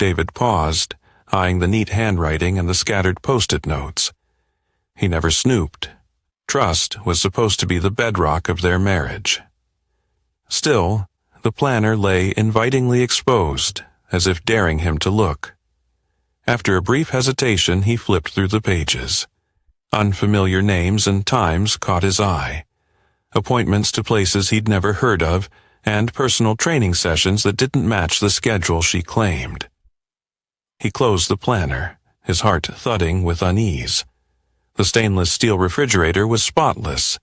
David paused, eyeing the neat handwriting and the scattered post-it notes. He never snooped. Trust was supposed to be the bedrock of their marriage. Still, the planner lay invitingly exposed, as if daring him to look. After a brief hesitation, he flipped through the pages. Unfamiliar names and times caught his eye. Appointments to places he'd never heard of, and personal training sessions that didn't match the schedule she claimed. He closed the planner, his heart thudding with unease. The stainless steel refrigerator was spotless,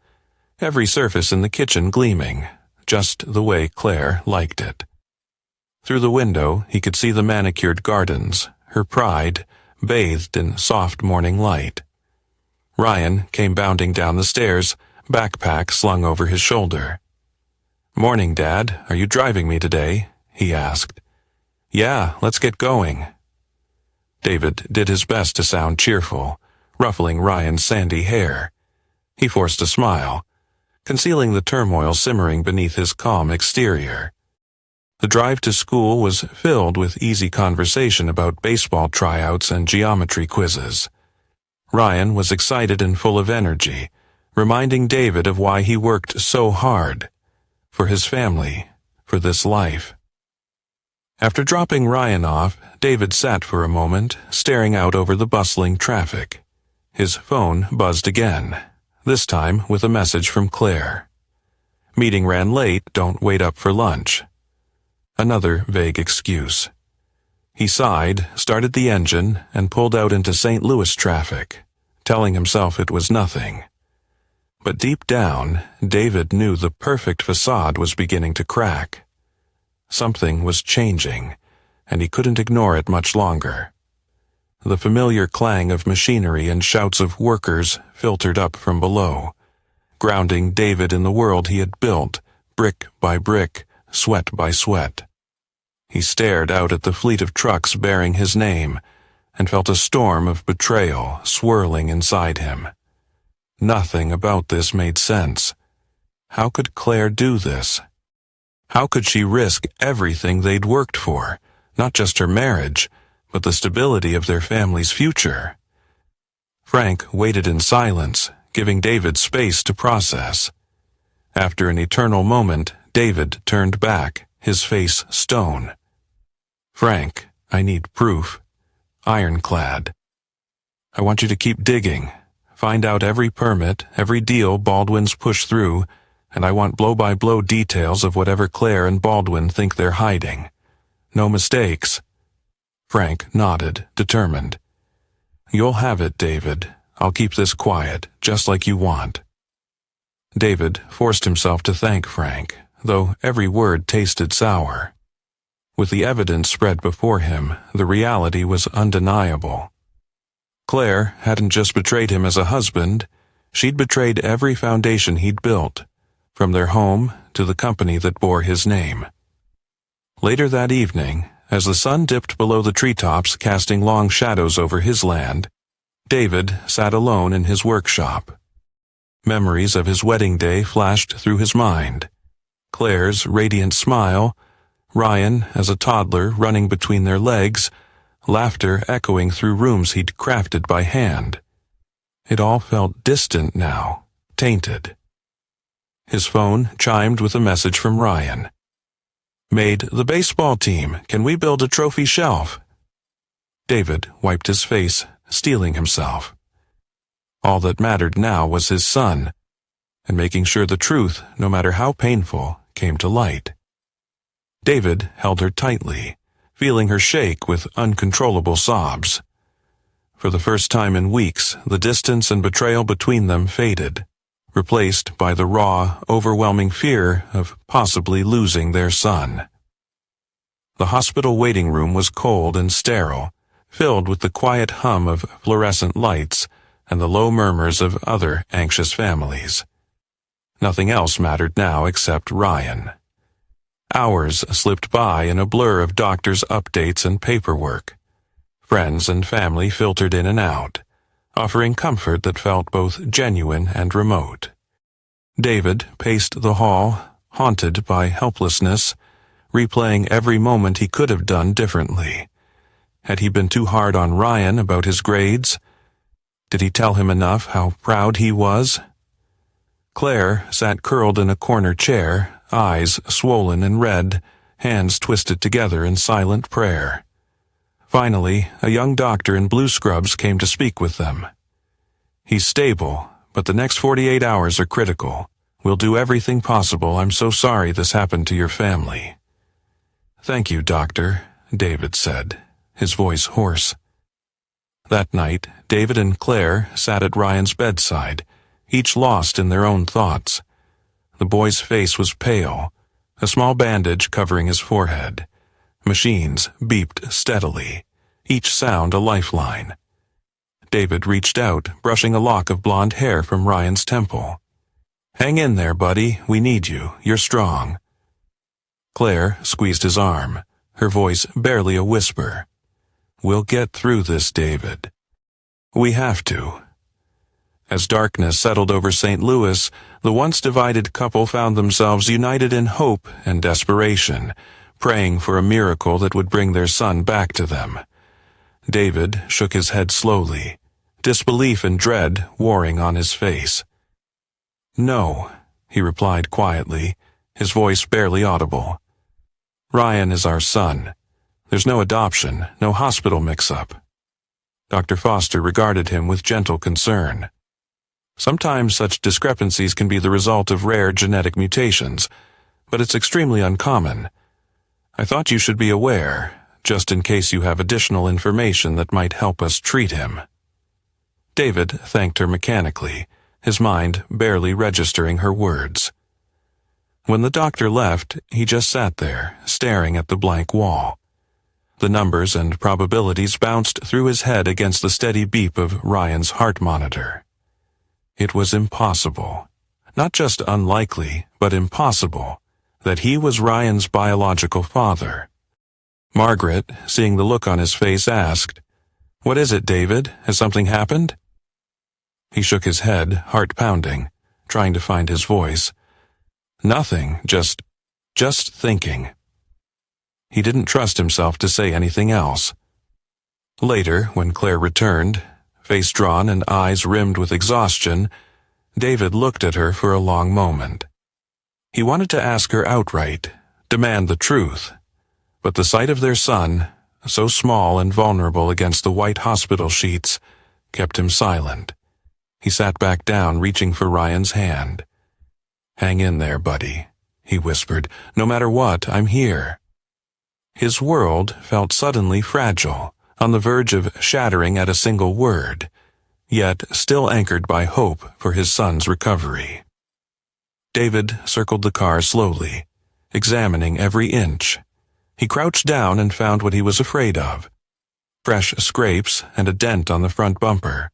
every surface in the kitchen gleaming, just the way Claire liked it. Through the window, he could see the manicured gardens, her pride, bathed in soft morning light. Ryan came bounding down the stairs, backpack slung over his shoulder. "Morning, Dad. Are you driving me today?" he asked. "Yeah, let's get going." David did his best to sound cheerful, ruffling Ryan's sandy hair. He forced a smile, concealing the turmoil simmering beneath his calm exterior. The drive to school was filled with easy conversation about baseball tryouts and geometry quizzes. Ryan was excited and full of energy, reminding David of why he worked so hard. For his family, for this life. After dropping Ryan off, David sat for a moment, staring out over the bustling traffic. His phone buzzed again, this time with a message from Claire. "Meeting ran late, don't wait up for lunch." Another vague excuse. He sighed, started the engine, and pulled out into St. Louis traffic, telling himself it was nothing. But deep down, David knew the perfect facade was beginning to crack. Something was changing, and he couldn't ignore it much longer. The familiar clang of machinery and shouts of workers filtered up from below, grounding David in the world he had built, brick by brick, sweat by sweat. He stared out at the fleet of trucks bearing his name, and felt a storm of betrayal swirling inside him. Nothing about this made sense. How could Claire do this? How could she risk everything they'd worked for, not just her marriage, but the stability of their family's future? Frank waited in silence, giving David space to process. After an eternal moment, David turned back, his face stone. "Frank, I need proof. Ironclad. I want you to keep digging. Find out every permit, every deal Baldwin's pushed through, and I want blow-by-blow details of whatever Claire and Baldwin think they're hiding. No mistakes." Frank nodded, determined. "You'll have it, David. I'll keep this quiet, just like you want." David forced himself to thank Frank, though every word tasted sour. With the evidence spread before him, the reality was undeniable. Claire hadn't just betrayed him as a husband, she'd betrayed every foundation he'd built, from their home to the company that bore his name. Later that evening, as the sun dipped below the treetops casting long shadows over his land, David sat alone in his workshop. Memories of his wedding day flashed through his mind. Claire's radiant smile, Ryan as a toddler running between their legs, laughter echoing through rooms he'd crafted by hand. It all felt distant now, tainted. His phone chimed with a message from Ryan. "Made the baseball team. Can we build a trophy shelf?" David wiped his face, steeling himself. All that mattered now was his son, and making sure the truth, no matter how painful, came to light. David held her tightly, feeling her shake with uncontrollable sobs. For the first time in weeks, the distance and betrayal between them faded, replaced by the raw, overwhelming fear of possibly losing their son. The hospital waiting room was cold and sterile, filled with the quiet hum of fluorescent lights and the low murmurs of other anxious families. Nothing else mattered now except Ryan. Hours slipped by in a blur of doctors' updates and paperwork. Friends and family filtered in and out, offering comfort that felt both genuine and remote. David paced the hall, haunted by helplessness, replaying every moment he could have done differently, Had he been too hard on Ryan about his grades? Did he tell him enough how proud he was? Claire sat curled in a corner chair, eyes swollen and red, hands twisted together in silent prayer. Finally, a young doctor in blue scrubs came to speak with them. "He's stable, but the next 48 hours are critical. We'll do everything possible. I'm so sorry this happened to your family." "Thank you, doctor," David said, his voice hoarse. That night, David and Claire sat at Ryan's bedside, each lost in their own thoughts. The boy's face was pale, a small bandage covering his forehead. Machines beeped steadily, each sound a lifeline. David reached out, brushing a lock of blonde hair from Ryan's temple. "Hang in there, buddy. We need you. You're strong." Claire squeezed his arm, her voice barely a whisper. "We'll get through this, David. We have to." As darkness settled over St. Louis, the once divided couple found themselves united in hope and desperation, praying for a miracle that would bring their son back to them. David shook his head slowly, disbelief and dread warring on his face. "No," he replied quietly, his voice barely audible. "Ryan is our son. There's no adoption, no hospital mix-up." Dr. Foster regarded him with gentle concern. "Sometimes such discrepancies can be the result of rare genetic mutations, but it's extremely uncommon. I thought you should be aware, just in case you have additional information that might help us treat him." David thanked her mechanically, his mind barely registering her words. When the doctor left, he just sat there, staring at the blank wall. The numbers and probabilities bounced through his head against the steady beep of Ryan's heart monitor. It was impossible, not just unlikely, but impossible, that he was Ryan's biological father. Margaret, seeing the look on his face, asked, "What is it, David? Has something happened?" He shook his head, heart pounding, trying to find his voice. "Nothing, just thinking." He didn't trust himself to say anything else. Later, when Claire returned, face drawn and eyes rimmed with exhaustion, David looked at her for a long moment. He wanted to ask her outright, demand the truth, but the sight of their son, so small and vulnerable against the white hospital sheets, kept him silent. He sat back down, reaching for Ryan's hand. "Hang in there, buddy," he whispered. "No matter what, I'm here." His world felt suddenly fragile, on the verge of shattering at a single word, yet still anchored by hope for his son's recovery. David circled the car slowly, examining every inch. He crouched down and found what he was afraid of. Fresh scrapes and a dent on the front bumper.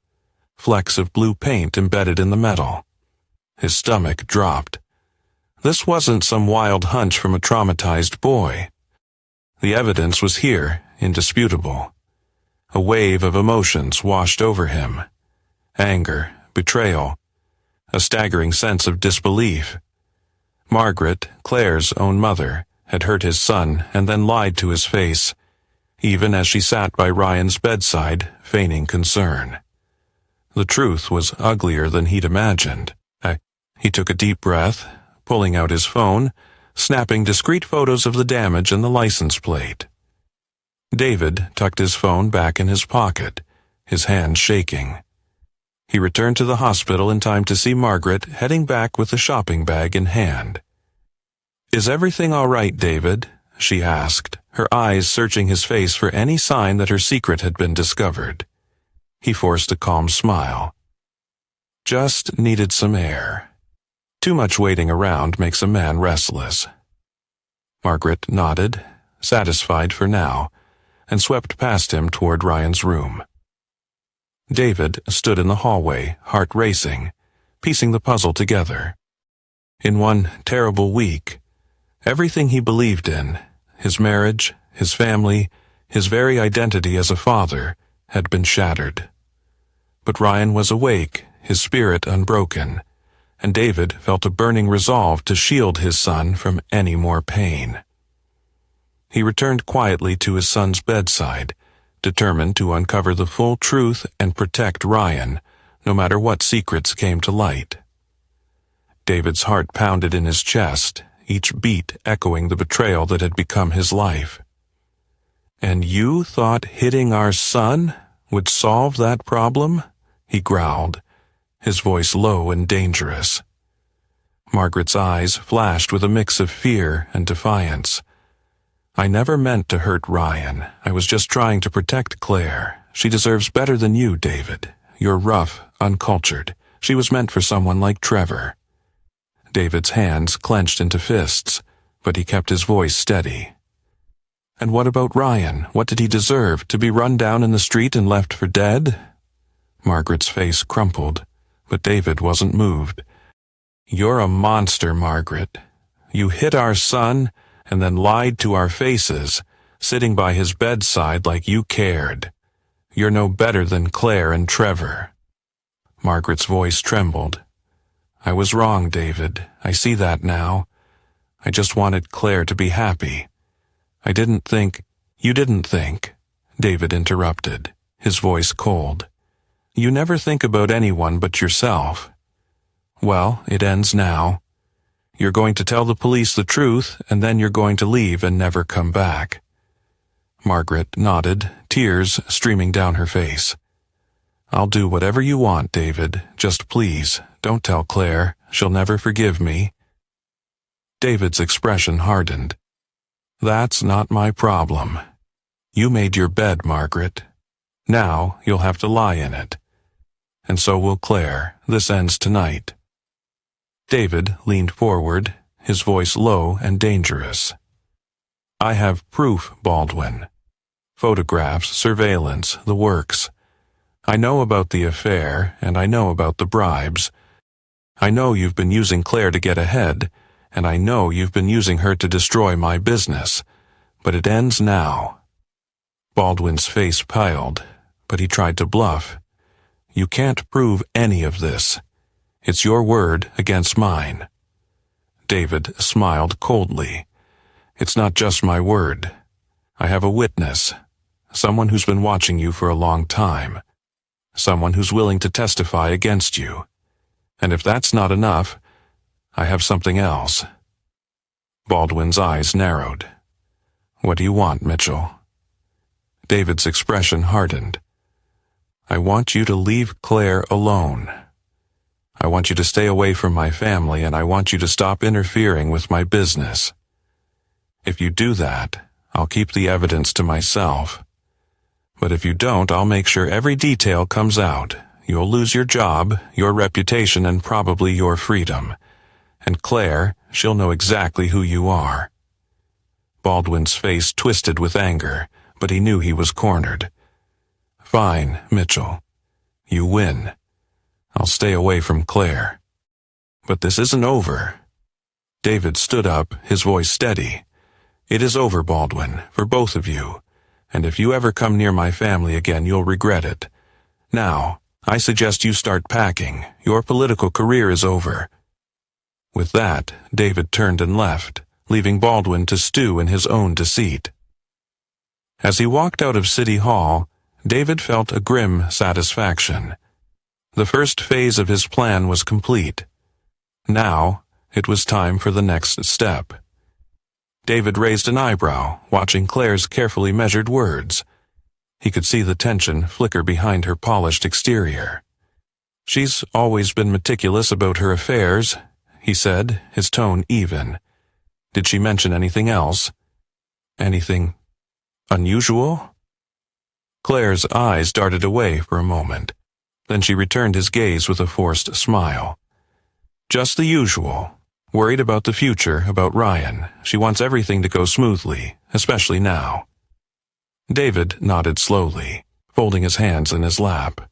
Flecks of blue paint embedded in the metal. His stomach dropped. This wasn't some wild hunch from a traumatized boy. The evidence was here, indisputable. A wave of emotions washed over him. Anger, betrayal, a staggering sense of disbelief. Margaret, Claire's own mother, had hurt his son and then lied to his face, even as she sat by Ryan's bedside, feigning concern. The truth was uglier than he'd imagined. He took a deep breath, pulling out his phone, snapping discrete photos of the damage and the license plate. David tucked his phone back in his pocket, his hand shaking. He returned to the hospital in time to see Margaret heading back with the shopping bag in hand. "Is everything all right, David?" she asked, her eyes searching his face for any sign that her secret had been discovered. He forced a calm smile. "Just needed some air. Too much waiting around makes a man restless." Margaret nodded, satisfied for now, and swept past him toward Ryan's room. David stood in the hallway, heart racing, piecing the puzzle together. In one terrible week, everything he believed in, his marriage, his family, his very identity as a father, had been shattered. But Ryan was awake, his spirit unbroken, and David felt a burning resolve to shield his son from any more pain. He returned quietly to his son's bedside, determined to uncover the full truth and protect Ryan, no matter what secrets came to light. David's heart pounded in his chest, each beat echoing the betrayal that had become his life. "And you thought hitting our son would solve that problem?" he growled, his voice low and dangerous. Margaret's eyes flashed with a mix of fear and defiance. "I never meant to hurt Ryan. I was just trying to protect Claire. She deserves better than you, David. You're rough, uncultured. She was meant for someone like Trevor." David's hands clenched into fists, but he kept his voice steady. "And what about Ryan? What did he deserve? To be run down in the street and left for dead?" Margaret's face crumpled, but David wasn't moved. "You're a monster, Margaret. You hit our son and then lied to our faces, sitting by his bedside like you cared. You're no better than Claire and Trevor." Margaret's voice trembled. "I was wrong, David. I see that now. I just wanted Claire to be happy. I didn't think—" "You didn't think," David interrupted, his voice cold. "You never think about anyone but yourself. Well, it ends now. You're going to tell the police the truth, and then you're going to leave and never come back." Margaret nodded, tears streaming down her face. "I'll do whatever you want, David. Just please, don't tell Claire. She'll never forgive me." David's expression hardened. "That's not my problem. You made your bed, Margaret. Now you'll have to lie in it. And so will Claire. This ends tonight." David leaned forward, his voice low and dangerous. "I have proof, Baldwin. Photographs, surveillance, the works. I know about the affair, and I know about the bribes. I know you've been using Claire to get ahead, and I know you've been using her to destroy my business. But it ends now." Baldwin's face piled, but he tried to bluff. "You can't prove any of this. It's your word against mine." David smiled coldly. "It's not just my word. I have a witness, someone who's been watching you for a long time, someone who's willing to testify against you. And if that's not enough, I have something else." Baldwin's eyes narrowed. "What do you want, Mitchell?" David's expression hardened. "I want you to leave Claire alone. I want you to stay away from my family, and I want you to stop interfering with my business. If you do that, I'll keep the evidence to myself. But if you don't, I'll make sure every detail comes out. You'll lose your job, your reputation, and probably your freedom. And Claire, she'll know exactly who you are." Baldwin's face twisted with anger, but he knew he was cornered. "Fine, Mitchell. You win. I'll stay away from Claire. But this isn't over." David stood up, his voice steady. "It is over, Baldwin, for both of you. And if you ever come near my family again, you'll regret it. Now, I suggest you start packing. Your political career is over." With that, David turned and left, leaving Baldwin to stew in his own deceit. As he walked out of City Hall, David felt a grim satisfaction. The first phase of his plan was complete. Now, it was time for the next step. David raised an eyebrow, watching Claire's carefully measured words. He could see the tension flicker behind her polished exterior. "She's always been meticulous about her affairs," he said, his tone even. "Did she mention anything else? Anything unusual?" Claire's eyes darted away for a moment. Then she returned his gaze with a forced smile. "Just the usual. Worried about the future, about Ryan. She wants everything to go smoothly, especially now." David nodded slowly, folding his hands in his lap.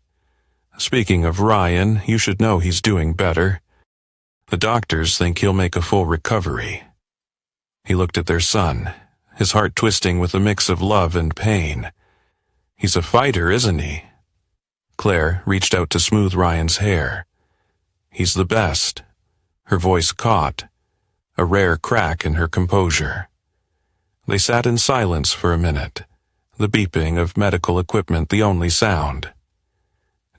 "Speaking of Ryan, you should know he's doing better. The doctors think he'll make a full recovery." He looked at their son, his heart twisting with a mix of love and pain. "He's a fighter, isn't he?" Claire reached out to smooth Ryan's hair. "He's the best." Her voice caught, a rare crack in her composure. They sat in silence for a minute, the beeping of medical equipment the only sound.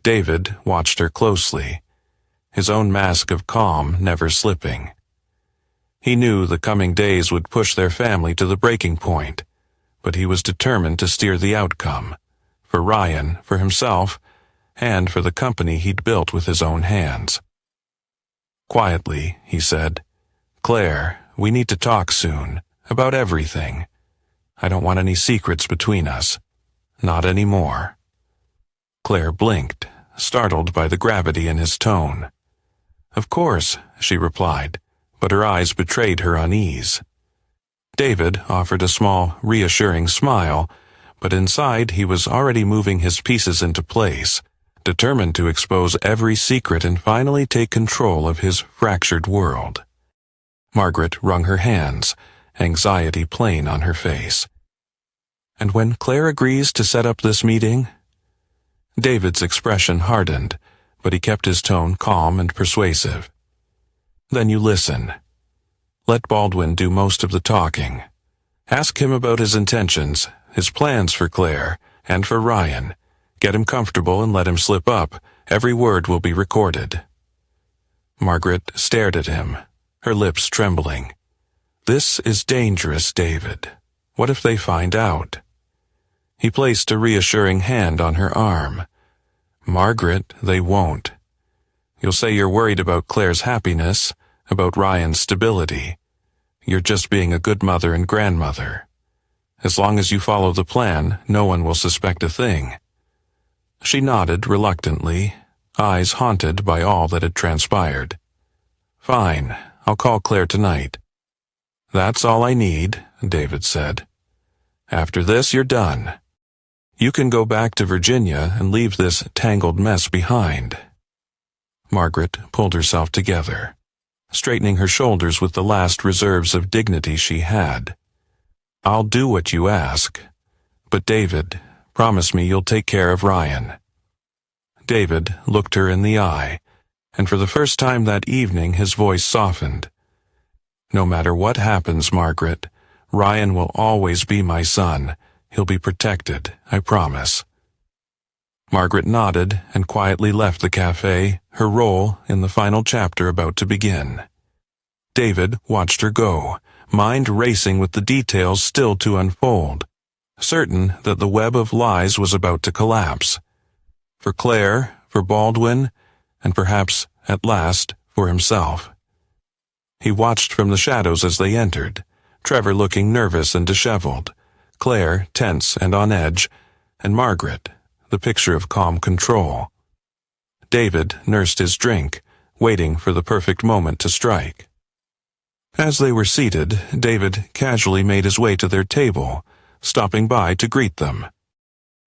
David watched her closely, his own mask of calm never slipping. He knew the coming days would push their family to the breaking point, but he was determined to steer the outcome, for Ryan, for himself, and for the company he'd built with his own hands. Quietly, he said, "Claire, we need to talk soon, about everything. I don't want any secrets between us. Not anymore." Claire blinked, startled by the gravity in his tone. "Of course," she replied, but her eyes betrayed her unease. David offered a small, reassuring smile, but inside he was already moving his pieces into place, determined to expose every secret and finally take control of his fractured world. Margaret wrung her hands, anxiety plain on her face. "And when Claire agrees to set up this meeting?" David's expression hardened, but he kept his tone calm and persuasive. "Then you listen. Let Baldwin do most of the talking. Ask him about his intentions, his plans for Claire, and for Ryan. Get him comfortable and let him slip up. Every word will be recorded." Margaret stared at him, her lips trembling. "This is dangerous, David. What if they find out?" He placed a reassuring hand on her arm. "Margaret, they won't. You'll say you're worried about Claire's happiness, about Ryan's stability. You're just being a good mother and grandmother. As long as you follow the plan, no one will suspect a thing." She nodded reluctantly, eyes haunted by all that had transpired. "Fine, I'll call Claire tonight." "That's all I need," David said. "After this, you're done. You can go back to Virginia and leave this tangled mess behind." Margaret pulled herself together, straightening her shoulders with the last reserves of dignity she had. "I'll do what you ask. But David, promise me you'll take care of Ryan." David looked her in the eye, and for the first time that evening his voice softened. "No matter what happens, Margaret, Ryan will always be my son. He'll be protected, I promise." Margaret nodded and quietly left the cafe, her role in the final chapter about to begin. David watched her go, mind racing with the details still to unfold, certain that the web of lies was about to collapse. For Claire, for Baldwin, and perhaps, at last, for himself. He watched from the shadows as they entered, Trevor looking nervous and disheveled, Claire tense and on edge, and Margaret, the picture of calm control. David nursed his drink, waiting for the perfect moment to strike. As they were seated, David casually made his way to their table, stopping by to greet them.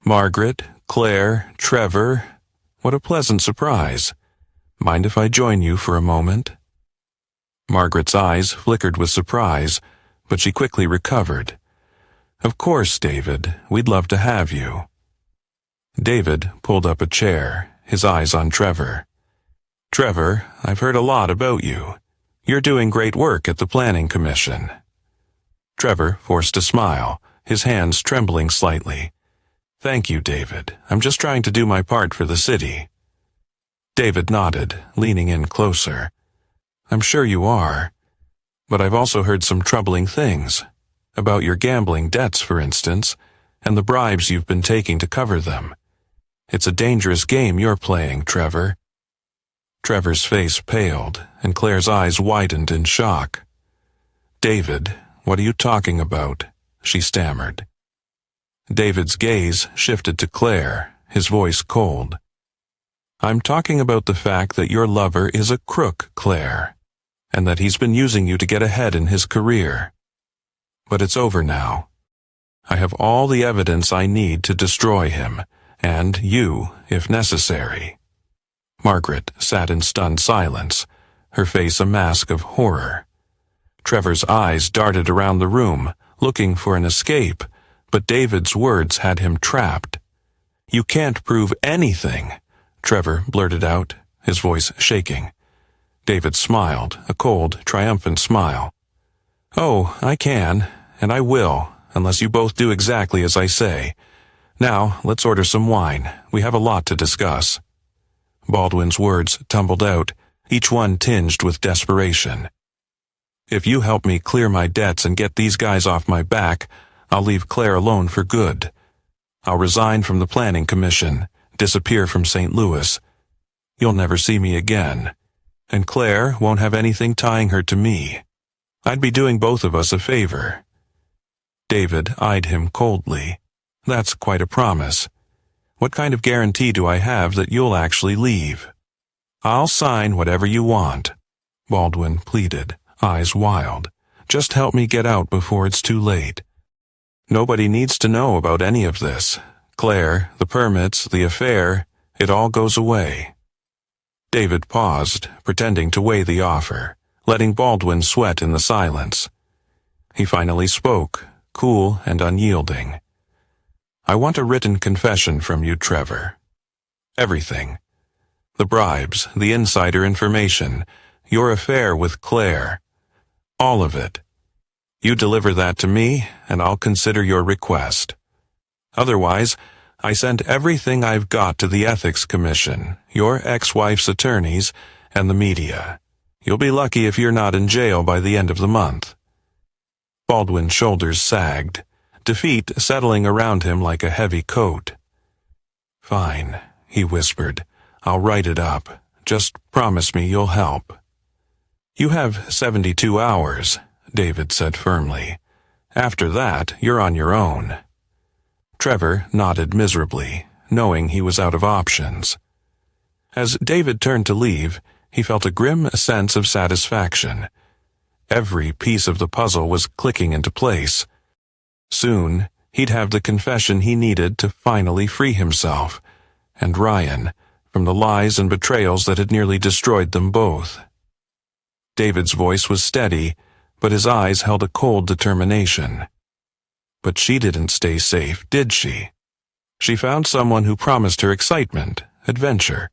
"Margaret, Claire, Trevor, what a pleasant surprise. Mind if I join you for a moment?" Margaret's eyes flickered with surprise, but she quickly recovered. "Of course, David, we'd love to have you." David pulled up a chair, his eyes on Trevor. "Trevor, I've heard a lot about you. You're doing great work at the Planning Commission." Trevor forced a smile, his hands trembling slightly. "Thank you, David. I'm just trying to do my part for the city." David nodded, leaning in closer. "I'm sure you are. But I've also heard some troubling things. About your gambling debts, for instance, and the bribes you've been taking to cover them. It's a dangerous game you're playing, Trevor." Trevor's face paled, and Claire's eyes widened in shock. "David, what are you talking about?" she stammered. David's gaze shifted to Claire, his voice cold. "I'm talking about the fact that your lover is a crook, Claire, and that he's been using you to get ahead in his career. But it's over now. I have all the evidence I need to destroy him, and you, if necessary." Margaret sat in stunned silence, her face a mask of horror. Trevor's eyes darted around the room, looking for an escape, but David's words had him trapped. "You can't prove anything," Trevor blurted out, his voice shaking. David smiled, a cold, triumphant smile. "Oh, I can, and I will, unless you both do exactly as I say. Now, let's order some wine. We have a lot to discuss." Baldwin's words tumbled out, each one tinged with desperation. "If you help me clear my debts and get these guys off my back, I'll leave Claire alone for good. I'll resign from the planning commission, disappear from St. Louis. You'll never see me again. And Claire won't have anything tying her to me. I'd be doing both of us a favor." David eyed him coldly. "That's quite a promise. What kind of guarantee do I have that you'll actually leave?" "I'll sign whatever you want," Baldwin pleaded, eyes wild. "Just help me get out before it's too late. Nobody needs to know about any of this. Claire, the permits, the affair, it all goes away." David paused, pretending to weigh the offer, letting Baldwin sweat in the silence. He finally spoke, cool and unyielding. "I want a written confession from you, Trevor. Everything. The bribes, the insider information, your affair with Claire. All of it. You deliver that to me, and I'll consider your request. Otherwise, I send everything I've got to the Ethics Commission, your ex-wife's attorneys, and the media. You'll be lucky if you're not in jail by the end of the month." Baldwin's shoulders sagged, defeat settling around him like a heavy coat. "Fine," he whispered. "I'll write it up. Just promise me you'll help." "You have 72 hours, David said firmly. "After that, you're on your own." Trevor nodded miserably, knowing he was out of options. As David turned to leave, he felt a grim sense of satisfaction. Every piece of the puzzle was clicking into place. Soon, he'd have the confession he needed to finally free himself, and Ryan, from the lies and betrayals that had nearly destroyed them both. David's voice was steady, but his eyes held a cold determination. But she didn't stay safe, did she? She found someone who promised her excitement, adventure,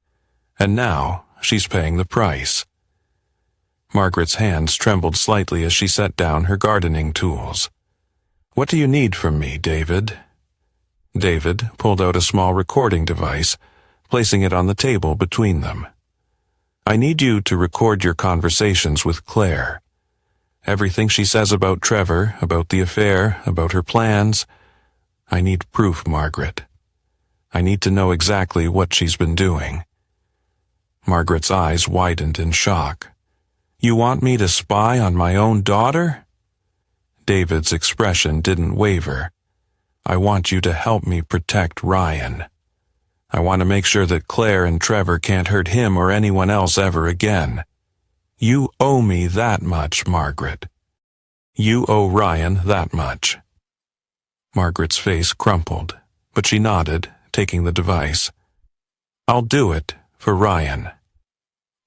and now she's paying the price. Margaret's hands trembled slightly as she set down her gardening tools. "What do you need from me, David?" David pulled out a small recording device, placing it on the table between them. "I need you to record your conversations with Claire. Everything she says about Trevor, about the affair, about her plans. I need proof, Margaret. I need to know exactly what she's been doing." Margaret's eyes widened in shock. "You want me to spy on my own daughter?" David's expression didn't waver. "I want you to help me protect Ryan. I want to make sure that Claire and Trevor can't hurt him or anyone else ever again. You owe me that much, Margaret. You owe Ryan that much." Margaret's face crumpled, but she nodded, taking the device. "I'll do it for Ryan."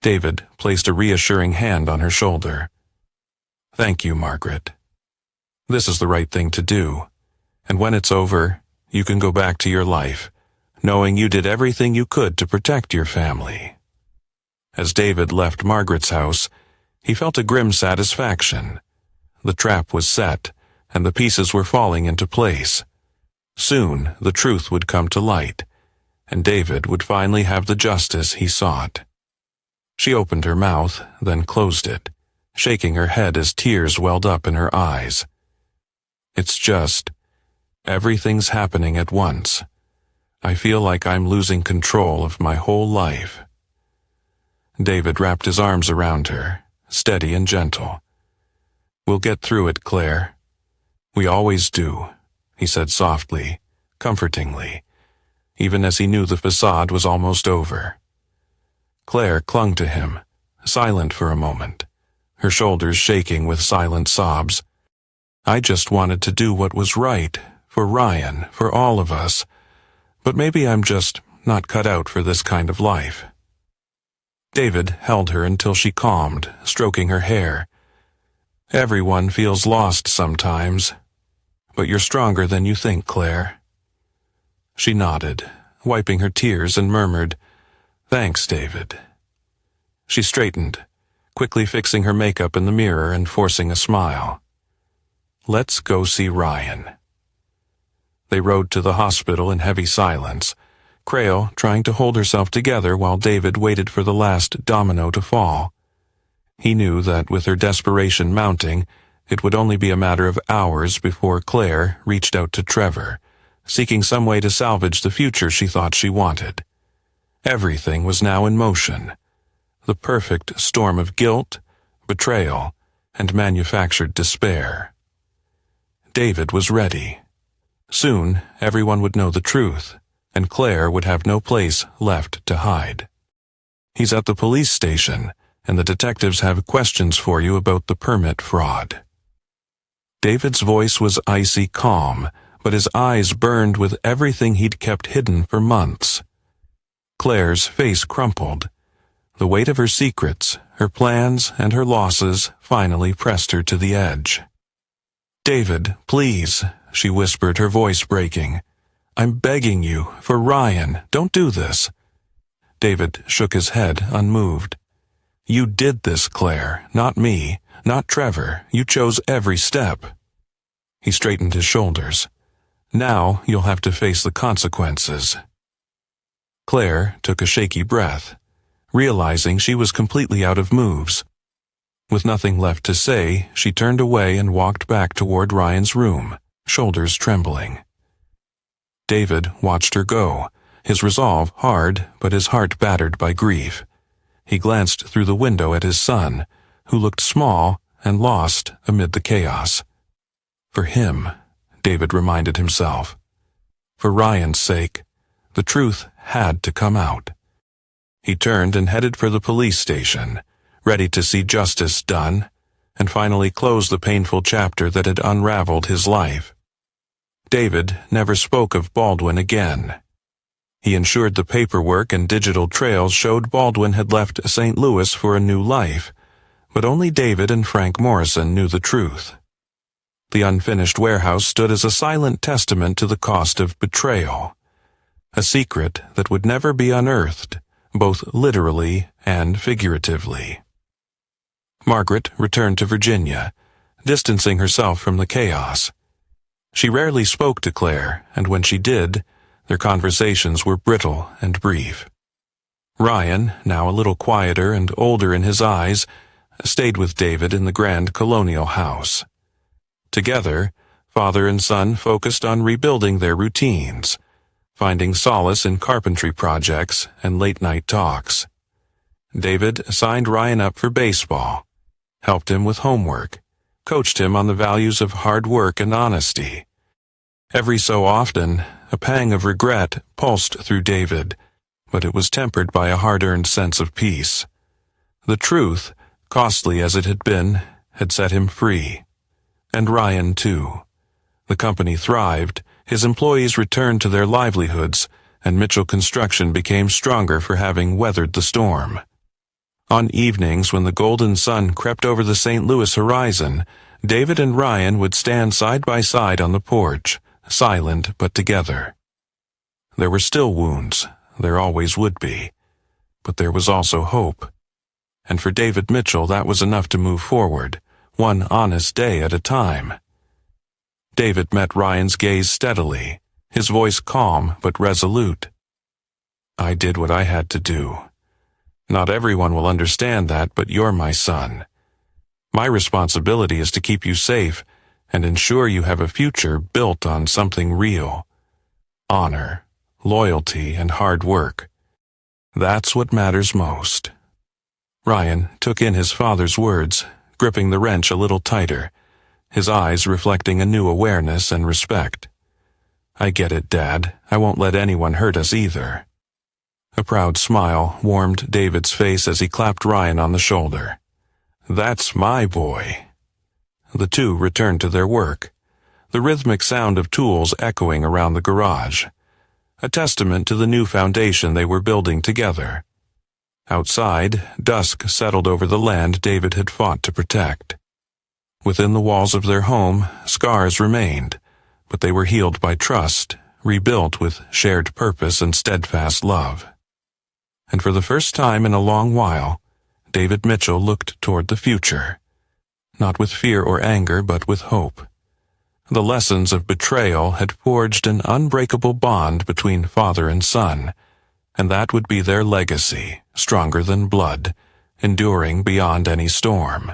David placed a reassuring hand on her shoulder. "Thank you, Margaret. This is the right thing to do, and when it's over, you can go back to your life, knowing you did everything you could to protect your family." As David left Margaret's house, he felt a grim satisfaction. The trap was set, and the pieces were falling into place. Soon, the truth would come to light, and David would finally have the justice he sought. She opened her mouth, then closed it, shaking her head as tears welled up in her eyes. "It's just, everything's happening at once. I feel like I'm losing control of my whole life." David wrapped his arms around her, steady and gentle. "We'll get through it, Claire. We always do," he said softly, comfortingly, even as he knew the facade was almost over. Claire clung to him, silent for a moment, her shoulders shaking with silent sobs. "I just wanted to do what was right, for Ryan, for all of us, but maybe I'm just not cut out for this kind of life." David held her until she calmed, stroking her hair. "Everyone feels lost sometimes, but you're stronger than you think, Claire." She nodded, wiping her tears, and murmured, "Thanks, David." She straightened, quickly fixing her makeup in the mirror and forcing a smile. "Let's go see Ryan." They rode to the hospital in heavy silence, Crail trying to hold herself together while David waited for the last domino to fall. He knew that with her desperation mounting, it would only be a matter of hours before Claire reached out to Trevor, seeking some way to salvage the future she thought she wanted. Everything was now in motion. The perfect storm of guilt, betrayal, and manufactured despair. David was ready. Soon, everyone would know the truth, and Claire would have no place left to hide. He's at the police station, and the detectives have questions for you about the permit fraud. David's voice was icy calm, but his eyes burned with everything he'd kept hidden for months. Claire's face crumpled. The weight of her secrets, her plans, and her losses finally pressed her to the edge. "David, please," she whispered, her voice breaking. "I'm begging you, for Ryan, don't do this." David shook his head, unmoved. "You did this, Claire, not me, not Trevor. You chose every step." He straightened his shoulders. "Now you'll have to face the consequences." Claire took a shaky breath, realizing she was completely out of moves. With nothing left to say, she turned away and walked back toward Ryan's room, shoulders trembling. David watched her go, his resolve hard but his heart battered by grief. He glanced through the window at his son, who looked small and lost amid the chaos. For him, David reminded himself. For Ryan's sake, the truth had to come out. He turned and headed for the police station, ready to see justice done, and finally close the painful chapter that had unraveled his life. David never spoke of Baldwin again. He ensured the paperwork and digital trails showed Baldwin had left St. Louis for a new life, but only David and Frank Morrison knew the truth. The unfinished warehouse stood as a silent testament to the cost of betrayal, a secret that would never be unearthed, both literally and figuratively. Margaret returned to Virginia, distancing herself from the chaos. She rarely spoke to Claire, and when she did, their conversations were brittle and brief. Ryan, now a little quieter and older in his eyes, stayed with David in the grand colonial house. Together, father and son focused on rebuilding their routines, finding solace in carpentry projects and late-night talks. David signed Ryan up for baseball, helped him with homework, coached him on the values of hard work and honesty. Every so often, a pang of regret pulsed through David, but it was tempered by a hard-earned sense of peace. The truth, costly as it had been, had set him free. And Ryan, too. The company thrived, his employees returned to their livelihoods, and Mitchell Construction became stronger for having weathered the storm. On evenings when the golden sun crept over the St. Louis horizon, David and Ryan would stand side by side on the porch, silent but together. There were still wounds, there always would be, but there was also hope. And for David Mitchell that was enough to move forward, one honest day at a time. David met Ryan's gaze steadily, his voice calm but resolute. "I did what I had to do. Not everyone will understand that, but you're my son. My responsibility is to keep you safe and ensure you have a future built on something real. Honor, loyalty, and hard work. That's what matters most." Ryan took in his father's words, gripping the wrench a little tighter, his eyes reflecting a new awareness and respect. "I get it, Dad. I won't let anyone hurt us either." A proud smile warmed David's face as he clapped Ryan on the shoulder. "That's my boy." The two returned to their work, the rhythmic sound of tools echoing around the garage, a testament to the new foundation they were building together. Outside, dusk settled over the land David had fought to protect. Within the walls of their home, scars remained, but they were healed by trust, rebuilt with shared purpose and steadfast love. And for the first time in a long while, David Mitchell looked toward the future, not with fear or anger but with hope. The lessons of betrayal had forged an unbreakable bond between father and son, and that would be their legacy, stronger than blood, enduring beyond any storm.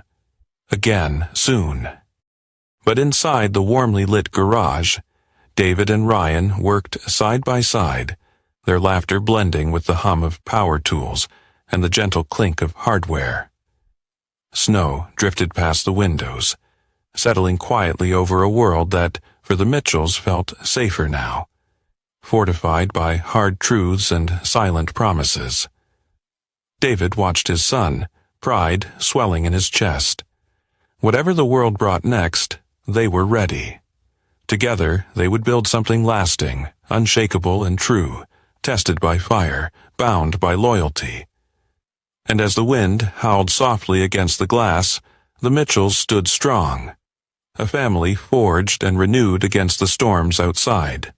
Again, soon. But inside the warmly lit garage, David and Ryan worked side by side, their laughter blending with the hum of power tools and the gentle clink of hardware. Snow drifted past the windows, settling quietly over a world that, for the Mitchells, felt safer now, fortified by hard truths and silent promises. David watched his son, pride swelling in his chest. Whatever the world brought next, they were ready. Together, they would build something lasting, unshakable and true, tested by fire, bound by loyalty. And as the wind howled softly against the glass, the Mitchells stood strong, a family forged and renewed against the storms outside.